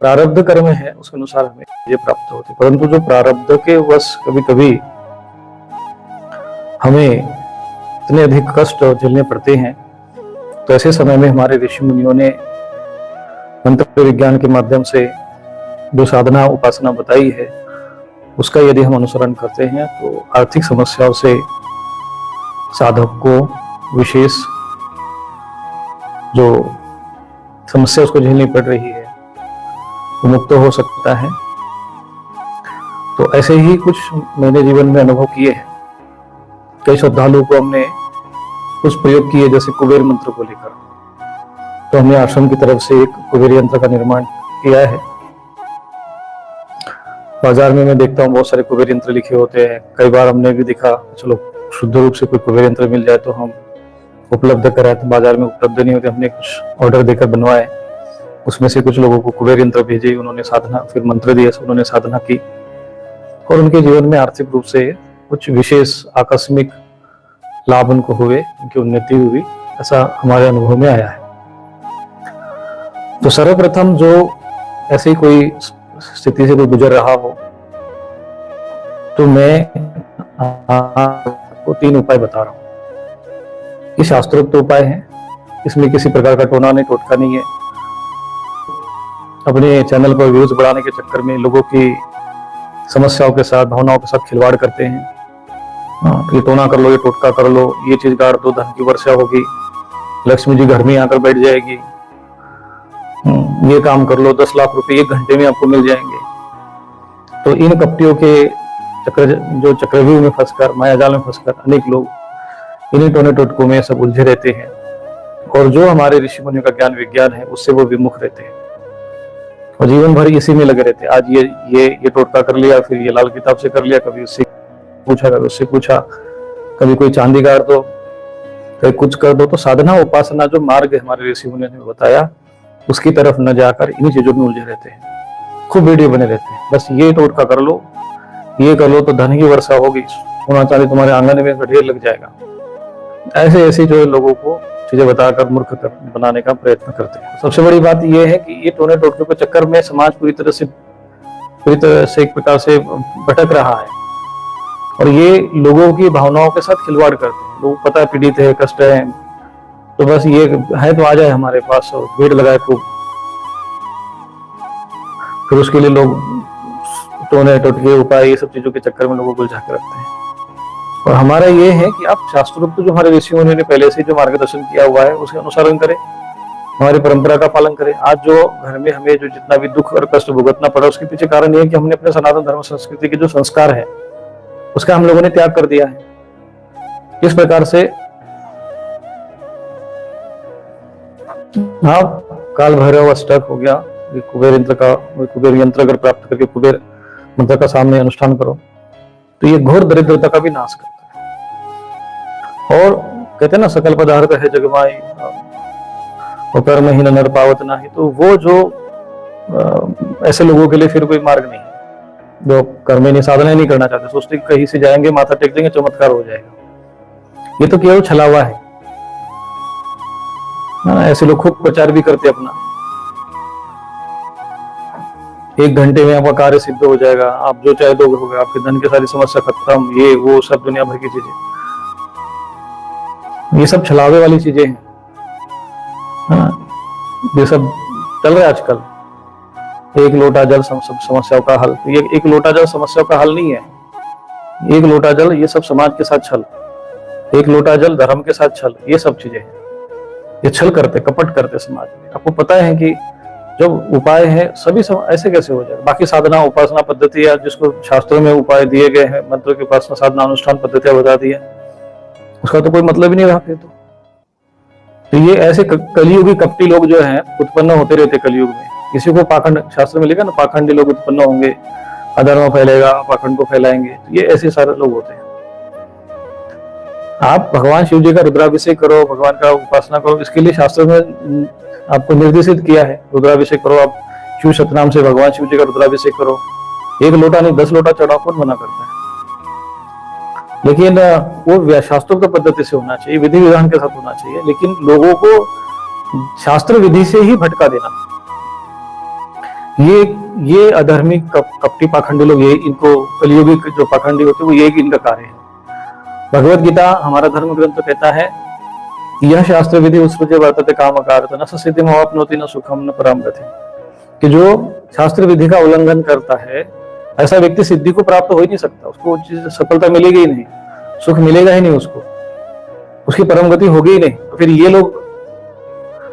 प्रारब्ध कर्म है उसके अनुसार हमें ये प्राप्त होते, परंतु जो प्रारब्ध के वश कभी कभी हमें इतने अधिक कष्ट झेलने पड़ते हैं, तो ऐसे समय में हमारे ऋषि मुनियों ने मंत्र विज्ञान के माध्यम से जो साधना उपासना बताई है उसका यदि हम अनुसरण करते हैं तो आर्थिक समस्याओं से साधक को विशेष जो समस्या उसको झेलनी पड़ रही है वो मुक्त हो सकता है। तो ऐसे ही कुछ मैंने जीवन में अनुभव किए हैं। कई श्रद्धालुओं को हमने कुछ प्रयोग किए, जैसे कुबेर मंत्र को लेकर। तो हमने आश्रम की तरफ से एक कुबेर यंत्र का निर्माण किया है। बाजार में मैं देखता हूँ बहुत सारे कुबेर यंत्र लिखे होते हैं। कई बार हमने भी देखा चलो शुद्ध रूप से कोई कुबेर यंत्र मिल जाए तो हम उपलब्ध कराए, तो बाजार में उपलब्ध नहीं होते। हमने कुछ ऑर्डर देकर बनवाए, उसमें से कुछ लोगों को कुबेर यंत्र भेजे, उन्होंने साधना, फिर मंत्र दिए, उन्होंने साधना की और उनके जीवन में आर्थिक रूप से कुछ विशेष आकस्मिक लाभ उनको हुए, उनकी उन्नति हुई, ऐसा हमारे अनुभव में आया है। तो सर्वप्रथम जो ऐसी कोई स्थिति से कोई गुजर रहा हो तो मैं आपको 3 उपाय बता रहा हूं। ये शास्त्रोक्त उपाय है, इसमें किसी प्रकार का टोना नहीं, टोटका नहीं है। अपने चैनल पर व्यूज बढ़ाने के चक्कर में लोगों की समस्याओं के साथ, भावनाओं के साथ खिलवाड़ करते हैं। ये टोना कर लो, ये टोटका कर लो, ये चीज गाड़ दो, धन की वर्षा होगी, लक्ष्मी जी घर में आकर बैठ जाएगी, ये काम कर लो, 10 लाख रुपए 1 घंटे में आपको मिल जाएंगे। तो इन कपटियों के चक्रव्यूह में फंसकर, मायाजाल में फंसकर अनेक लोग इन्हीं टोने टोटकों में सब उलझे रहते हैं और जो हमारे ऋषि मुनियों का ज्ञान विज्ञान है उससे वो विमुख रहते हैं और जीवन भर इसी में लगे रहते हैं। आज ये टोटका कर लिया, फिर ये लाल किताब से कर लिया, कभी उससे पूछा, कभी उससे पूछा, कभी कोई चांदी गाड़ दो, कभी कुछ कर दो। तो साधना उपासना जो मार्ग हमारे ऋषि मुनियों ने बताया उसकी तरफ न जाकर इन्हीं चीजों में उलझे रहते हैं, खूब वीडियो बने रहते हैं। बस ये टोटका कर लो, ये कर लो तो धन की वर्षा होगी, सोना चांदी तुम्हारे आंगन में ढेर लग जाएगा। ऐसे जो लोगों को चीजें बताकर मूर्ख बनाने का प्रयत्न करते हैं। सबसे बड़ी बात यह है कि ये टोने टोटके के चक्कर में समाज पूरी तरह से एक प्रकार से भटक रहा है और ये लोगों की भावनाओं के साथ खिलवाड़ करते हैं। लोग पता है पीड़ित है, कष्ट है, तो बस ये है तो आ जाए हमारे पास और भीड़ लगाए खूब, फिर उसके लिए लोग टोने टोटके उपाय ये सब चीजों के चक्कर में लोगों को उलझा के रखते हैं। और हमारा ये है कि आप शास्त्रोक्त जो हमारे ऋषियों ने पहले से जो मार्गदर्शन किया हुआ है उसके अनुसरण करें, हमारी परंपरा का पालन करें। आज जो घर में हमें जो जितना भी दुख और कष्ट भुगतना पड़ा उसके पीछे कारण ये है कि हमने अपने सनातन धर्म संस्कृति के जो संस्कार है उसका हम लोगों ने त्याग कर दिया है। इस प्रकार से आप काल भैरव अष्टक हो गया, कुबेर यंत्र अगर प्राप्त करके कुबेर मंत्र का सामने अनुष्ठान करो तो ये घोर दरिद्रता का भी नाश करता है। और कहते हैं ना सकल पदार्थ है जगमाई और कर्म ही नर पावत नाही। तो वो जो ऐसे लोगों के लिए फिर कोई मार्ग नहीं है जो कर्म नहीं, साधना नहीं करना चाहते, सोचते कहीं से जाएंगे, माथा टेक देंगे, चमत्कार हो जाएगा। ये तो केवल छलावा है। ऐसे लोग खूब प्रचार भी करते अपना, 1 घंटे में आपका कार्य सिद्ध हो जाएगा, आप जो चाहे दोगे होगा, आपके धन की सारी समस्या खत्म, ये वो सब दुनिया भर की चीजें। ये सब छलावे वाली चीजें हैं। ये सब चल रहा है आजकल। 1 लोटा जल सब समस्याओं का हल। ये 1 लोटा जल समस्याओं का हल नहीं है। 1 लोटा जल ये सब समाज के साथ छल, 1 लोटा जल धर्म के साथ छल, ये सब चीजें हैं। ये छल करते, कपट करते समाज में। आपको पता है कि जब उपाय है सभी ऐसे कैसे हो जाए। बाकी साधना उपासना पद्धति या जिसको शास्त्रों में उपाय दिए गए हैं, मंत्र की उपासना साधना अनुष्ठान पद्धतियां बता दी है, उसका तो कोई मतलब ही नहीं रहा फिर तो ये ऐसे कलियुगी कपटी लोग जो हैं उत्पन्न होते रहते कलियुग में। किसी को पाखंड, शास्त्र में लिखा ना, पाखंडी लोग उत्पन्न होंगे, अधर्म फैलेगा, पाखंड को फैलाएंगे। तो ये ऐसे सारे लोग होते हैं। आप भगवान शिव जी का रुद्राभिषेक करो, भगवान का उपासना करो, इसके लिए शास्त्र में आपको निर्देशित किया है। रुद्राभिषेक करो, आप शिव सतनाम से भगवान शिव जी का रुद्राभिषेक करो। 1 लोटा नहीं 10 लोटा चढ़ाओ, कौन मना करता है? लेकिन वो शास्त्रोक्त पद्धति से होना चाहिए, विधि विधान के साथ होना चाहिए। लेकिन लोगों को शास्त्र विधि से ही भटका देना, ये अधर्मी कपटी पाखंडी लोग, ये इनको कलियुगी जो पाखंडी होते हैं वो यही इनका कार्य है। भगवत गीता हमारा धर्म ग्रंथ कहता है, यह शास्त्र विधि उत्सृज्य वर्तते कामकारत न सिद्धिम अवाप्नोति न सुखम न पराम गति, कि जो शास्त्र विधि का उल्लंघन करता है ऐसा व्यक्ति सिद्धि को प्राप्त हो ही नहीं सकता, उसको सफलता मिलेगी ही नहीं, सुख मिलेगा ही नहीं, उसको उसकी परम गति होगी ही नहीं। तो फिर ये लोग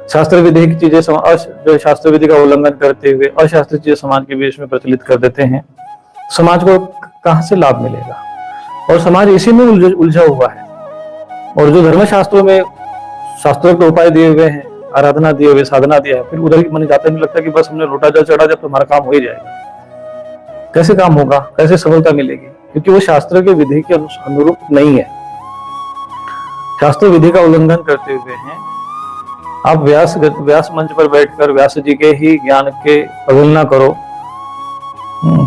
शास्त्र विधि की चीजें जो शास्त्र विधि का उल्लंघन करते हुए अशास्त्रीय चीजें समाज के बीच में प्रचलित कर देते हैं, समाज को कहां से लाभ मिलेगा? और समाज इसी में उलझा हुआ है। और जो धर्म शास्त्रों में शास्त्रों के उपाय दिए हुए हैं, आराधना दिए हुए, साधना दिया है, फिर उधर ही मन जाता नहीं, लगता कि बस हमने लोटा जल चढ़ा जब तो हमारा काम हो ही जाएगा। कैसे काम होगा, कैसे सफलता मिलेगी? क्योंकि वो शास्त्र के विधि के अनुरूप नहीं है। शास्त्र विधि का उल्लंघन करते हुए हैं। आप व्यास मंच पर बैठकर व्यास जी के ही ज्ञान के अवहेलना करो,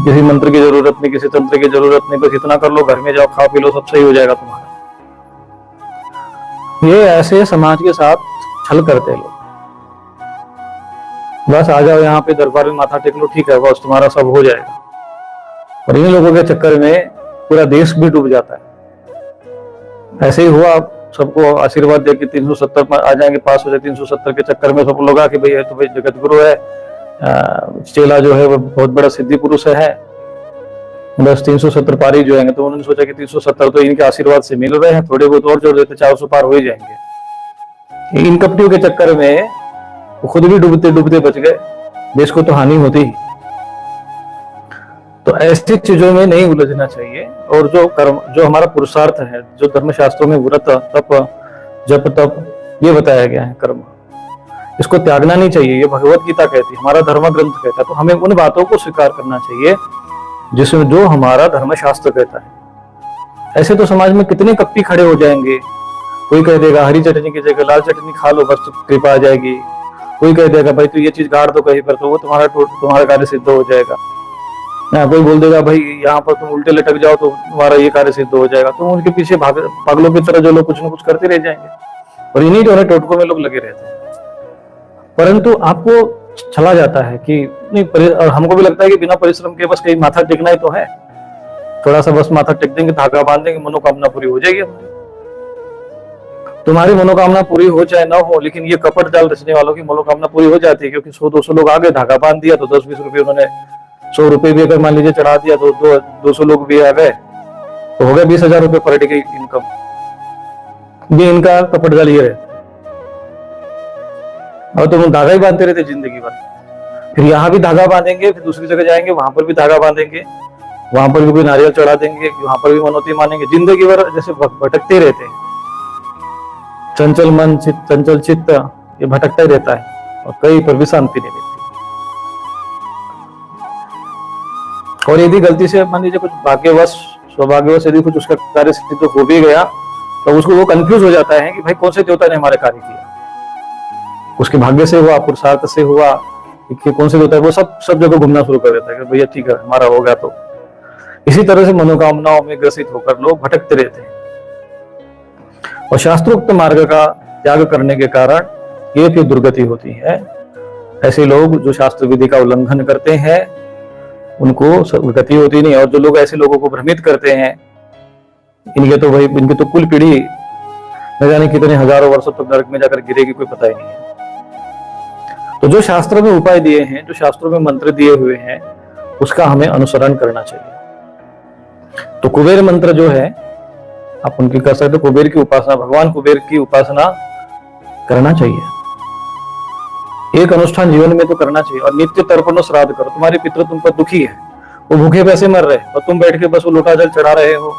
किसी मंत्र की जरूरत नहीं, किसी तंत्र की जरूरत नहीं, बस इतना कर लो, घर में जाओ, खाओ पी लो, सब सही हो जाएगा तुम्हारा। ये ऐसे समाज के साथ छल करते लोग। बस आ जाओ यहाँ पे दरबार में माथा टेक लो, ठीक है, बस तुम्हारा सब हो जाएगा। और इन लोगों के चक्कर में पूरा देश भी डूब जाता है। ऐसे ही हुआ, सबको आशीर्वाद दे के 370 आ जाएंगे, पास हो जाए 370 के चक्कर में सब लोग कि भाई तो भाई जगत गुरु है, चेला जो है वो बहुत बड़ा सिद्धि पुरुष है, बस 370 पार ही जो आएंगे। तो उन्होंने सोचा कि 370 तो इनके आशीर्वाद से मिल रहे हैं, थोड़े बहुत और जोड़ देते 400 पार हो ही जाएंगे। इन कपटियों के चक्कर में वो खुद भी डूबते डूबते बच गए, देश को तो हानि होती ही। तो ऐसी चीजों में नहीं उलझना चाहिए। और जो कर्म, जो हमारा पुरुषार्थ है, जो धर्मशास्त्रों में व्रत, तप, जप, तप ये बताया गया है कर्म, इसको त्यागना नहीं चाहिए। ये भगवत गीता कहती है, हमारा धर्म ग्रंथ कहता है। तो हमें उन बातों को स्वीकार करना चाहिए जिसमें जो हमारा धर्मशास्त्र कहता है। ऐसे तो समाज में कितने कपटी खड़े हो जाएंगे। कोई कह देगा हरी चटनी की जगह लाल चटनी खा लो, बस कृपा आ जाएगी। कोई कह देगा भाई तू ये चीज गाड़ दो कहीं पर, तो वो तुम्हारा कार्य सिद्ध हो जाएगा। कोई बोल देगा भाई यहाँ पर तुम उल्टे लटक जाओ तो तुम्हारा ये कार्य सिद्ध हो जाएगा। तो उनके पीछे पागलों की तरह जो लोग कुछ न कुछ करते रह जाएंगे, और इन्हीं जो है टोटकों में लोग लगे रहते हैं। परंतु आपको चला जाता है कि नहीं, और हमको भी लगता है कि बिना परिश्रम के बस कहीं माथा टेकना ही तो है, थोड़ा सा बस माथा टेक देंगे, धागा बांध देंगे, मनोकामना पूरी हो जाएगी हमारी। तुम्हारी मनोकामना पूरी हो चाहे ना हो, लेकिन ये कपट जाल रचने वालों की मनोकामना पूरी हो जाती है। क्योंकि 100-200 लोग आगे धागा बांध दिया तो 10-20 रुपये उन्होंने, 100 रुपए भी अगर मान लीजिए चढ़ा दिया तो 200 लोग भी आ गए तो हो गया 20,000 रुपये पर डे की इनकम। ये इनका कपट जाल ये रहता है। और तुम धागा ही बांधते रहते जिंदगी भर, फिर यहाँ भी धागा बांधेंगे, फिर दूसरी जगह जाएंगे वहां पर भी धागा बांधेंगे, वहां पर भी कोई नारियल चढ़ा देंगे, वहां पर भी मनौती मानेंगे, जिंदगी भर जैसे भटकते रहते हैं। चंचल मन, चंचल चित्त ये भटकता ही रहता है और कहीं पर भी शांति नहीं मिलती। और यदि गलती से मान लीजिए कुछ भाग्यवश, सौभाग्यवश यदि कुछ उसका कार्य सिद्ध हो भी गया तो उसको वो कंफ्यूज हो जाता है कि भाई कौन से देवता ने हमारे कार्य किया, उसके भाग्य से हुआ, पुरुषार्थ से हुआ, कि कौन से देवता है, वो सब जगह घूमना शुरू कर देता है कि भैया ठीक है हमारा हो गया। तो इसी तरह से मनोकामनाओं में ग्रसित होकर लोग भटकते रहते हैं। और शास्त्रोक्त मार्ग का त्याग करने के कारण ये फिर दुर्गति होती है। ऐसे लोग जो शास्त्र विधि का उल्लंघन करते हैं उनको गति होती नहीं। और जो लोग ऐसे लोगों को भ्रमित करते हैं, इनके तो कुल पीढ़ी न जाने कितने हजारों वर्षों तक नरक में जाकर गिरेगी, कोई पता ही नहीं है। तो जो शास्त्रों में उपाय दिए हैं, जो शास्त्रों में मंत्र दिए हुए हैं, उसका हमें अनुसरण करना चाहिए। तो कुबेर मंत्र जो है आप उनकी कर सकते हो, कुबेर की उपासना, भगवान कुबेर की उपासना करना चाहिए। एक अनुष्ठान जीवन में तो करना चाहिए। और नित्य तर्पण श्राद्ध करो। तुम्हारे पितृ तुम पर दुखी है, वो भूखे पैसे मर रहे और तुम बैठ के बस वो लोटा जल चढ़ा रहे हो,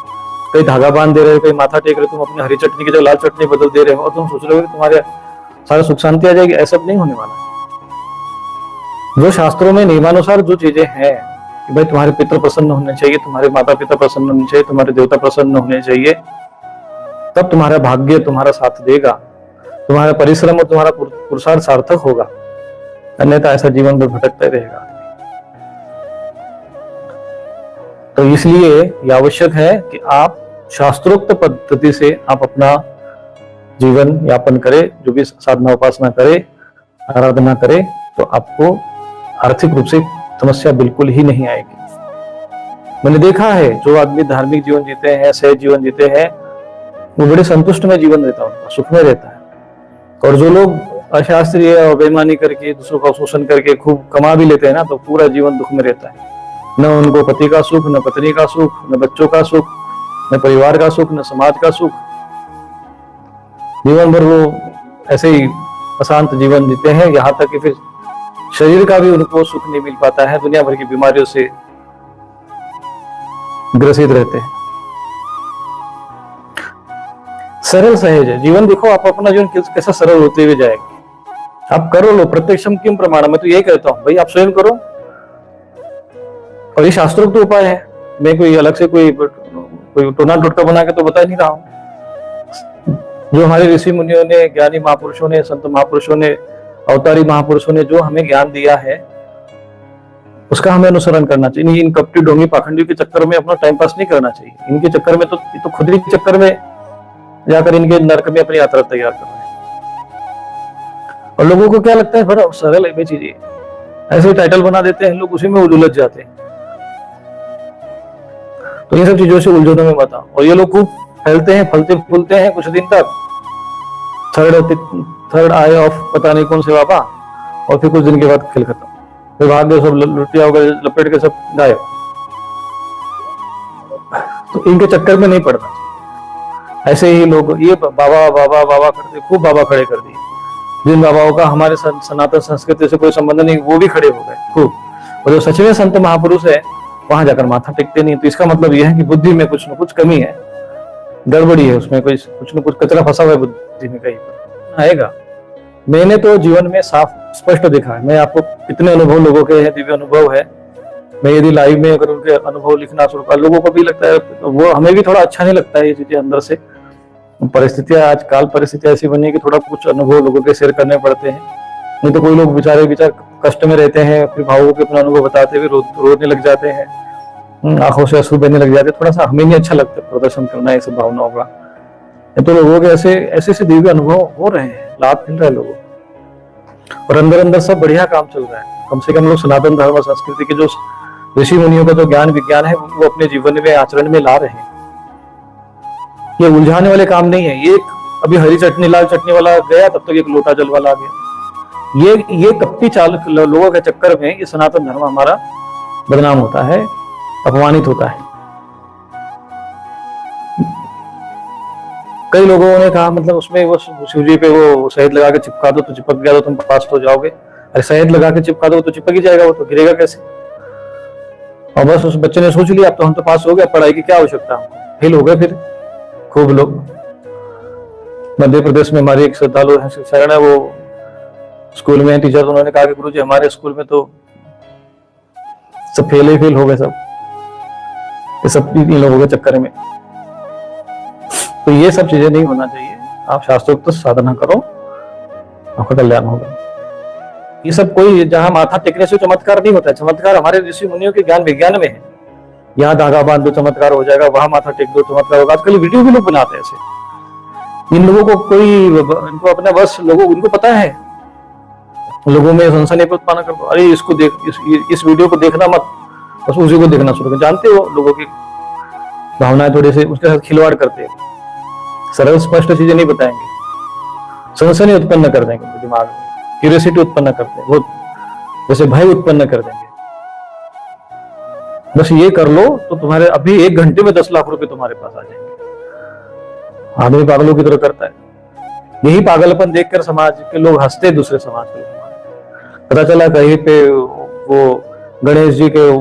कहीं धागा बांध दे रहे हो, कहीं माथा टेक रहे हो, तुम अपनी हरी चटनी की जगह लाल चटनी बदल दे रहे हो और तुम सोच रहे हो कि तुम्हारे सारा सुख शांति आ जाएगी। ऐसा नहीं होने वाला है। जो शास्त्रों में नियमानुसार जो चीजें हैं कि भाई तुम्हारे पितृ प्रसन्न होने चाहिए, तुम्हारे माता पिता प्रसन्न होने चाहिए, तुम्हारे देवता प्रसन्न होने चाहिए, तब तुम्हारा भाग्य तुम्हारा साथ देगा, तुम्हारा परिश्रम और तुम्हारा पुरुषार्थ सार्थक होगा। अन्यथा ऐसा जीवन में भटकता रहेगा। तो इसलिए यह आवश्यक है कि आप शास्त्रोक्त पद्धति से आप अपना जीवन यापन करें, जो भी साधना उपासना करे, आराधना करे, तो आपको आर्थिक रूप से समस्या बिल्कुल ही नहीं आएगी। मैंने देखा है जो आदमी धार्मिक जीवन जीते हैं, सहज जीवन जीते हैं, वो बड़े संतुष्ट में जीवन रहता है, उनका सुख में रहता है। और जो लोग अशास्त्रीय और बेईमानी करके दूसरों का शोषण करके खूब कमा भी लेते हैं ना, तो पूरा जीवन दुख में रहता है। न उनको पति का सुख, न पत्नी का सुख, न बच्चों का सुख, न परिवार का सुख, न समाज का सुख। जीवन भर वो ऐसे ही अशांत जीवन जीते हैं, यहाँ तक कि फिर शरीर का भी उनको सुख नहीं मिल पाता है, दुनिया भर की बीमारियों से ग्रसित रहते हैं। सरल सहज है जीवन। देखो आप अपना जीवन कैसा सरल होते हुए जाएगा। आप करो लो, प्रत्यक्षम किम प्रमाण। मैं तो यही कहता हूं भाई, आप स्वयं करो, और ये शास्त्रोक्त उपाय है। मैं कोई अलग से कोई टोना टोटका बना के तो बता नहीं रहा हूं। जो हमारे ऋषि मुनियों ने, ज्ञानी महापुरुषों ने, संत महापुरुषों ने, अवतारी महापुरुषों ने जो हमें ज्ञान दिया है, उसका हमें अनुसरण करना चाहिए। इन कपटी ढोंगी पाखंडियों के चक्कर में अपना टाइम पास नहीं करना चाहिए। इनके चक्कर में तो खुद ही चक्कर में जाकर इनके नरक में अपनी यात्रा तैयार कर रहे हैं। और लोगों को क्या लगता है, बड़ा सरल है ये चीजें, ऐसे टाइटल बना देते हैं लोग, उसी में उलझ जाते हैं। तो ये सब चीजों से उलझनों में मत आओ। और ये लोग खूब फैलते हैं, फलते फूलते हैं कुछ दिन तक, थर्ड आई ऑफ पता नहीं कौन से बाबा, और फिर कुछ दिन के बाद खेल खत्म, फिर भाग गए सब, लुटिया वगैरह लपेट के सब गायब। तो इनके चक्कर में नहीं पड़ना चाहिए। ऐसे ही लोग ये बाबा बाबा बाबा करते, खूब बाबा खड़े कर दिए। जिन बाबाओं का हमारे सनातन संस्कृति से कोई संबंध नहीं, वो भी खड़े हो गए खूब। और जो सच में संत महापुरुष है, वहां जाकर माथा टेकते नहीं। तो इसका मतलब यह है कि बुद्धि में कुछ न कुछ कमी है, गड़बड़ी है, उसमें कोई कुछ न कुछ कचरा फंसा हुआ है बुद्धि में, कहीं पर आएगा। मैंने तो जीवन में साफ स्पष्ट देखा है। मैं आपको इतने अनुभव लोगों के हैं, दिव्य अनुभव है। मैं यदि लाइव में अगर उनके अनुभव लिखना शुरू कर, लोगों को भी लगता है, वो हमें भी थोड़ा अच्छा नहीं लगता है ये चीजें अंदर से। परिस्थितियां, आजकल परिस्थितियां ऐसी बनी है कि थोड़ा कुछ अनुभव लोगों के शेयर करने पड़ते हैं। नहीं तो कोई लोग बेचारे कष्ट में रहते हैं, फिर भावों के अपना अनुभव बताते हुए रोने लग जाते हैं, आंखों से आंसू बहने लग जाते हैं। थोड़ा सा हमें नहीं अच्छा लगता प्रदर्शन करना ये सब भावनाओं का। तो लोगों के ऐसे दिव्य अनुभव हो रहे हैं, लाभ मिल रहा है लोगों को, और अंदर अंदर सब बढ़िया काम चल रहा है। कम से कम लोग सनातन धर्म और संस्कृति के जो ऋषि मुनियों का जो ज्ञान विज्ञान है, वो अपने जीवन में आचरण में ला रहे हैं। ये उलझाने वाले काम नहीं है। ये अभी हरी चटनी लाल चटनी वाला गया, तब तक एक लोटा जल वाला आ गया। ये कपटी चाल लोगों के चक्कर में ये सनातन धर्म हमारा बदनाम होता है, अपमानित होता है। कई लोगों ने कहा, मतलब उसमें वो शिव जी पे वो शहद लगा के चिपका दो तो चिपक गया तो तुम पास हो जाओगे। अरे शहद लगा के चिपका दो तो चिपक ही जाएगा, वो तो गिरेगा कैसे। और बस उस बच्चे ने सोच लिया अब तो हम तो पास हो गए, पढ़ाई की क्या आवश्यकता, फेल हो गए। फिर खूब लोग, मध्य प्रदेश में हमारे एक श्रद्धालु है, शरण है, वो स्कूल में टीचर, तो उन्होंने कहा कि गुरुजी हमारे स्कूल में तो सब फेल ही फेल हो गए सब, ये सब इन लोगों के चक्कर में। तो ये सब चीजें नहीं होना चाहिए। आप शास्त्रोक्त साधना करो, आपका कल्याण होगा। ये सब कोई जहां माथा टेकने से चमत्कार नहीं होता है। चमत्कार हमारे ऋषि मुनियों के ज्ञान विज्ञान में है। यहाँ धागा बांध दो चमत्कार हो जाएगा, वहां माथा टेक दो चमत्कार होगा। आजकल वीडियो भी लोग बनाते हैं ऐसे। इन लोगों को इनको अपना बस लोगों, इनको पता है, लोगों में संशय उत्पन्न कर दो। अरे इसको देख, इस वीडियो को देखना मत, बस उसी को देखना शुरू कर। जानते हो लोगों की भावनाएं थोड़े से उसके साथ खिलवाड़ करते हैं, सरल स्पष्ट चीजें नहीं बताएंगे, संशय उत्पन्न कर देंगे दिमाग में, क्यूरियोसिटी उत्पन्न करते हैं, वो जैसे भय उत्पन्न कर देंगे। बस ये कर लो तो तुम्हारे अभी 1 घंटे में 10 लाख रुपए तुम्हारे पास आ जाएंगे। आदमी पागलों की तरह करता है। यही पागलपन देखकर समाज के लोग हंसते, दूसरे समाज के लोग। पता चला कहीं पे वो गणेश जी के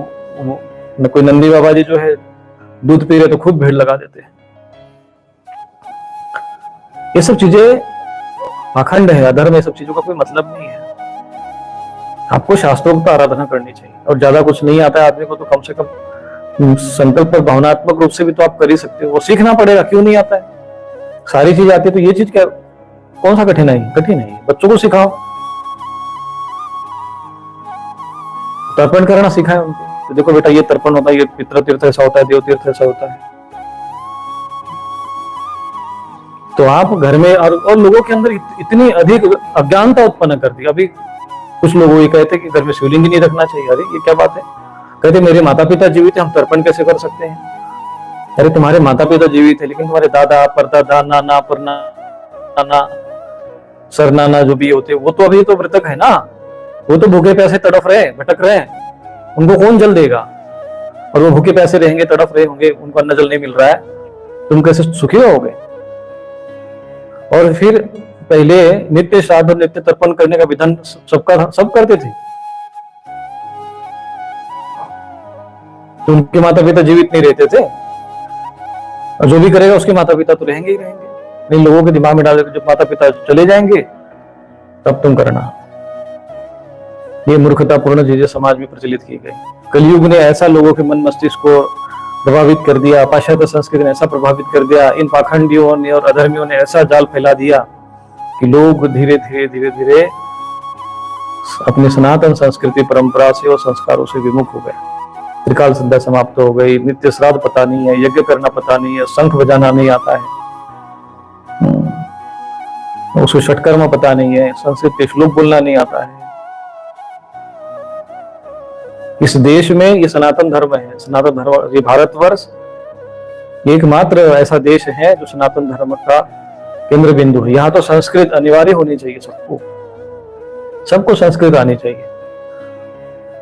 कोई नंदी बाबा जी जो है दूध पी रहे तो खूब भीड़ लगा देते हैं। ये सब चीजें पाखंड है, अधर्म, ये सब चीजों का कोई मतलब नहीं है। आपको शास्त्रोक्त आराधना करनी चाहिए, और ज्यादा कुछ नहीं आता है आदमी को तो कम से कम संकल्प और भावनात्मक रूप से भी तो आप कर ही सकते हो। वो सीखना पड़ेगा, क्यों नहीं आता है, सारी चीज आती है। तो ये चीज क्या, कौन सा कठिन है? कठिन है। बच्चों को सिखाओ, तर्पण करना सिखाए उनको। तो देखो बेटा ये तर्पण होता है, ये पितृ तीर्थ ऐसा होता है, देव तीर्थ ऐसा होता है। तो आप घर में, और लोगों के अंदर इतनी अधिक अज्ञानता उत्पन्न कर दी। अभी कुछ लोग ये कहते हैं कि घर में शिवलिंग ही नहीं रखना चाहिए। अरे ये क्या बात है? कहते मेरे माता पिता जीवित है, हम तर्पण कैसे कर सकते हैं? अरे तुम्हारे माता पिता जीवित है, लेकिन तुम्हारे दादा परदादा नाना परनाना सरनाना जो भी होते वो तो अभी तो मृतक है ना, वो तो भूखे प्यासे तड़फ रहे भटक रहे हैं, उनको कौन जल देगा? और वो भूखे प्यासे रहेंगे, तड़फ रहे होंगे, उनको अन्न जल नहीं मिल रहा है, तुम कैसे सुखी होगे? और फिर पहले नित्य श्राद्ध और नित्य तर्पण करने का विधान सब करते थे। तो उनके माता पिता जीवित नहीं रहते थे, और जो भी करेगा उसके माता पिता तो रहेंगे ही रहेंगे। नहीं, लोगों के दिमाग में डाल जब माता पिता चले जाएंगे तब तुम करना। ये मूर्खतापूर्ण चीजें समाज में प्रचलित की गई। कलयुग ने ऐसा लोगों के मन मस्तिष्क को प्रभावित कर दिया, पाश्चात्य संस्कृति ने ऐसा प्रभावित कर दिया, इन पाखंडियों ने और अधर्मियों ने ऐसा जाल फैला दिया कि लोग धीरे धीरे अपनी सनातन संस्कृति परंपरा से और संस्कारों से विमुख हो गए। त्रिकाल संध्या समाप्त हो गई, नित्य श्राद्ध पता नहीं है, यज्ञ करना पता नहीं है, शंख बजाना नहीं आता है, उसको षटकर्म पता नहीं है, संस्कृत के श्लोक बोलना नहीं आता है। इस देश में ये सनातन धर्म है, सनातन धर्म, ये भारतवर्ष एकमात्र ऐसा देश है जो सनातन धर्म का केंद्र बिंदु है। यहाँ तो संस्कृत अनिवार्य होनी चाहिए, सबको संस्कृत आनी चाहिए,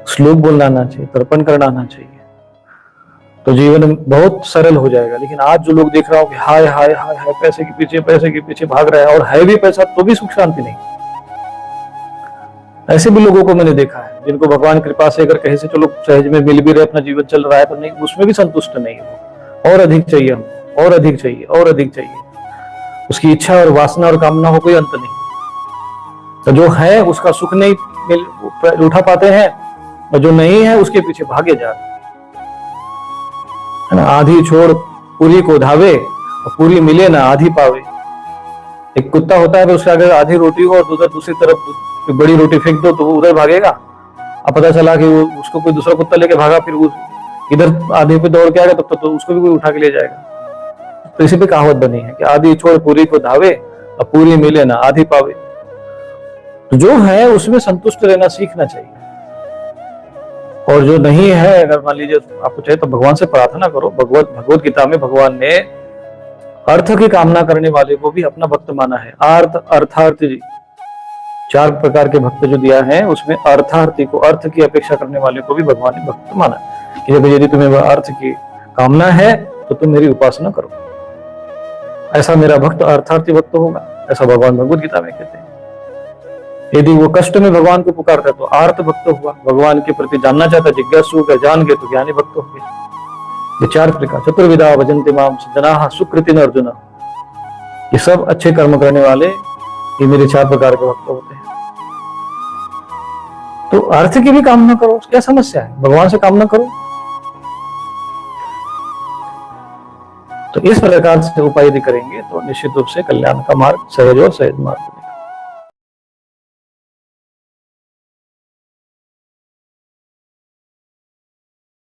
श्लोक बोलना आना चाहिए, तर्पण करना आना चाहिए, तो जीवन बहुत सरल हो जाएगा। लेकिन आज जो लोग देख रहा हूं कि हाय हाय हाय हाय पैसे के पीछे भाग रहा है, और है भी पैसा तो भी सुख शांति नहीं। ऐसे भी लोगों को मैंने देखा है जिनको भगवान कृपा से अगर कहीं से चलो सहज में मिल भी रहे, अपना जीवन चल रहा है, तो नहीं, उसमें भी संतुष्ट नहीं है, और अधिक चाहिए हमको, और अधिक चाहिए, और अधिक चाहिए। उसकी इच्छा और वासना और कामना को कोई अंत नहीं। तो जो है उसका सुख नहीं उठा पाते हैं, और जो नहीं है उसके पीछे भागे जा रहे है ना। आधी छोड़ पूरी को धावे, और पूरी मिले ना आधी पावे। एक कुत्ता होता है तो उसके अगर आधी रोटी हो और उधर दूसरी तरफ बड़ी रोटी फेंक दो तो वो उधर भागेगा। अब पता चला कि वो उसको कोई दूसरा कुत्ता लेके भागा, फिर वो इधर आधे पे दौड़ के आएगा, तब तो उसको भी कोई उठा के ले जाएगा। तो इसी पे कहावत बनी है कि आधी छोड़ पूरी को धावे, और पूरी मिले ना आधी पावे। तो जो है उसमें संतुष्ट रहना सीखना चाहिए, और जो नहीं है, अगर मान लीजिए आपको चाहिए तो भगवान से प्रार्थना करो। भगवत गीता में भगवान ने अर्थ की कामना करने वाले को भी अपना भक्त माना है। अर्थार्थ जी, 4 प्रकार के भक्त जो दिया है, उसमें अर्थार्थी को, अर्थ की अपेक्षा करने वाले को भी भगवान ने भक्त माना कि यदि तुम्हें अर्थ की कामना है तो तुम मेरी उपासना करो, ऐसा मेरा भक्त अर्थार्थी भक्त होगा, ऐसा भगवान भगवत गीता में कहते हैं। यदि वो कष्ट में भगवान को पुकारता है तो आर्त भक्त हुआ, भगवान के प्रति जानना चाहता, जिज्ञासु हो गया, जान गए तो ज्ञानी भक्त हो गया। ये 4 प्रकार, चतुर्विधा भजन्ते माम जनाः सुकृतिन अर्जुन, ये सब अच्छे कर्म करने वाले, ये मेरे 4 प्रकार के भक्त होते हैं। तो अर्थ की भी कामना करो, क्या समस्या है? भगवान से कामना करो। तो इस प्रकार से उपाय यदि करेंगे तो निश्चित रूप से कल्याण का मार्ग सहज और सहज मार्ग